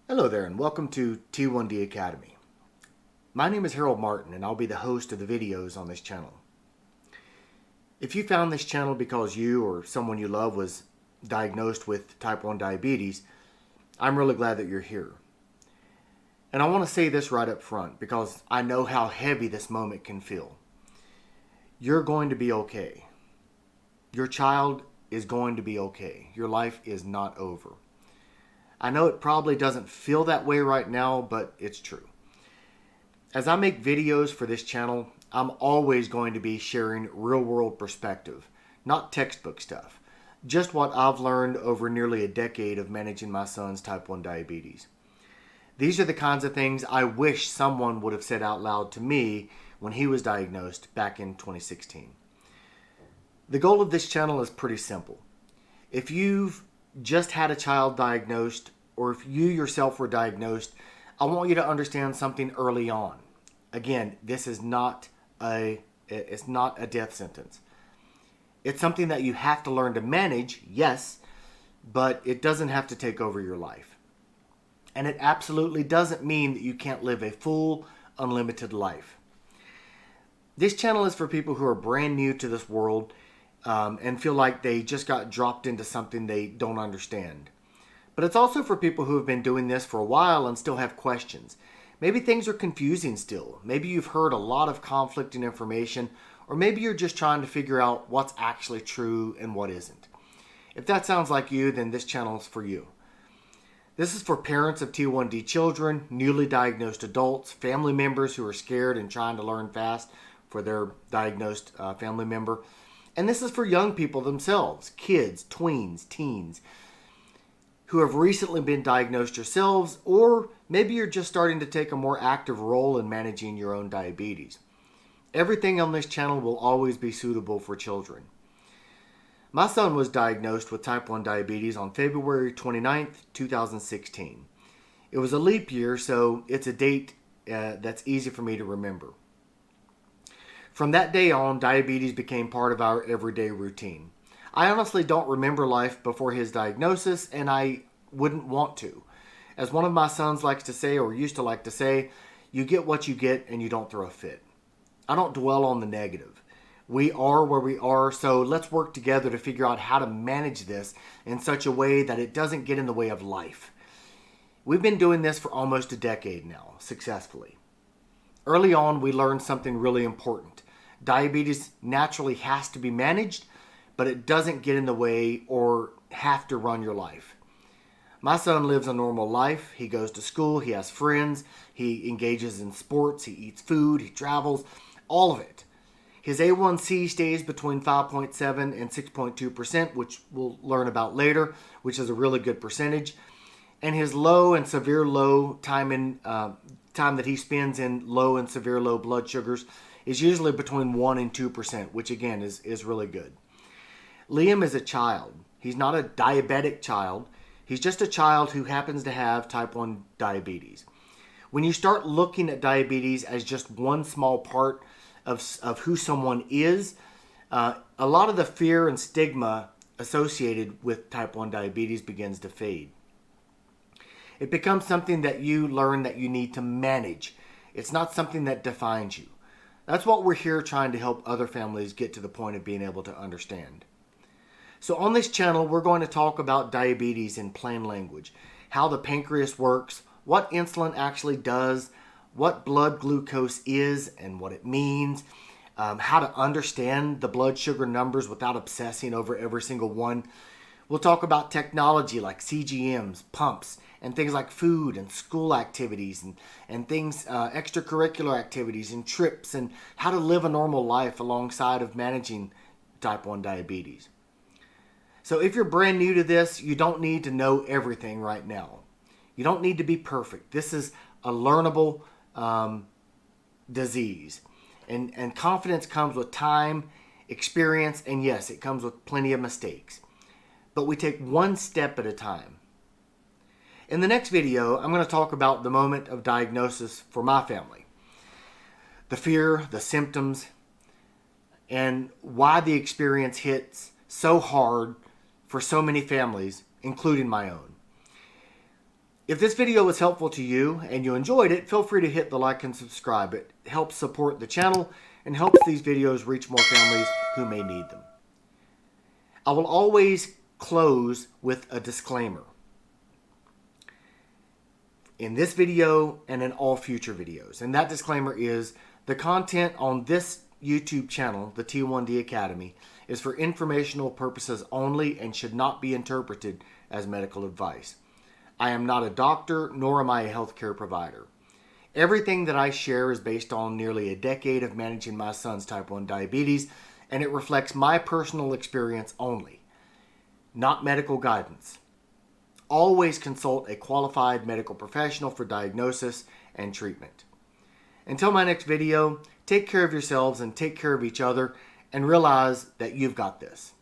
Hello there and welcome to T1D Academy. My name is Harold Martin and I'll be the host of the videos on this channel. If you found this channel because you or someone you love was diagnosed with type 1 diabetes, I'm really glad that you're here. And I want to say this right up front because I know how heavy this moment can feel. You're going to be okay. Your child is going to be okay. Your life is not over. I know it probably doesn't feel that way right now, but it's true. As I make videos for this channel, I'm always going to be sharing real-world perspective, not textbook stuff. Just what I've learned over nearly a decade of managing my son's type 1 diabetes. These are the kinds of things I wish someone would have said out loud to me when he was diagnosed back in 2016. The goal of this channel is pretty simple. If you've just had a child diagnosed, or if you yourself were diagnosed, I want you to understand something early on. Again, this is not a death sentence. It's something that you have to learn to manage, yes, but it doesn't have to take over your life. And it absolutely doesn't mean that you can't live a full, unlimited life. This channel is for people who are brand new to this world and feel like they just got dropped into something they don't understand. But it's also for people who have been doing this for a while and still have questions. Maybe things are confusing still. Maybe you've heard a lot of conflicting information, or maybe you're just trying to figure out what's actually true and what isn't. If that sounds like you, then this channel is for you. This is for parents of T1D children, newly diagnosed adults, family members who are scared and trying to learn fast for their diagnosed family member. And this is for young people themselves, kids, tweens, teens, who have recently been diagnosed yourselves, or maybe you're just starting to take a more active role in managing your own diabetes. Everything on this channel will always be suitable for children. My son was diagnosed with type 1 diabetes on February 29th, 2016. It was a leap year, so it's a date that's easy for me to remember. From that day on, diabetes became part of our everyday routine. I honestly don't remember life before his diagnosis, and I wouldn't want to. As one of my sons likes to say, or used to like to say, you get what you get and you don't throw a fit. I don't dwell on the negative. We are where we are, so let's work together to figure out how to manage this in such a way that it doesn't get in the way of life. We've been doing this for almost a decade now, successfully. Early on, we learned something really important. Diabetes naturally has to be managed, but it doesn't get in the way or have to run your life. My son lives a normal life. He goes to school, he has friends, he engages in sports, he eats food, he travels, all of it. His A1C stays between 5.7 and 6.2%, which we'll learn about later, which is a really good percentage. And his low and severe low time that he spends in low and severe low blood sugars is usually between 1 and 2%, which again is really good. Liam is a child. He's not a diabetic child. He's just a child who happens to have type 1 diabetes. When you start looking at diabetes as just one small part of who someone is, a lot of the fear and stigma associated with type 1 diabetes begins to fade. It becomes something that you learn that you need to manage. It's not something that defines you. That's what we're here trying to help other families get to the point of being able to understand. So on this channel, we're going to talk about diabetes in plain language, how the pancreas works, what insulin actually does, what blood glucose is and what it means, how to understand the blood sugar numbers without obsessing over every single one. We'll talk about technology like CGMs, pumps, and things like food and school activities and things, extracurricular activities and trips, and how to live a normal life alongside of managing type 1 diabetes. So if you're brand new to this, you don't need to know everything right now. You don't need to be perfect. This is a learnable disease. And confidence comes with time, experience, and yes, it comes with plenty of mistakes. But we take one step at a time. In the next video, I'm going to talk about the moment of diagnosis for my family. The fear, the symptoms, and why the experience hits so hard for so many families, including my own. If this video was helpful to you and you enjoyed it, feel free to hit the like and subscribe. It helps support the channel and helps these videos reach more families who may need them. I will always close with a disclaimer. In this video and in all future videos. And that disclaimer is the content on this YouTube channel, the T1D Academy, is for informational purposes only and should not be interpreted as medical advice. I am not a doctor, nor am I a healthcare provider. Everything that I share is based on nearly a decade of managing my son's type 1 diabetes, and it reflects my personal experience only, not medical guidance. Always consult a qualified medical professional for diagnosis and treatment. Until my next video, take care of yourselves and take care of each other, and realize that you've got this.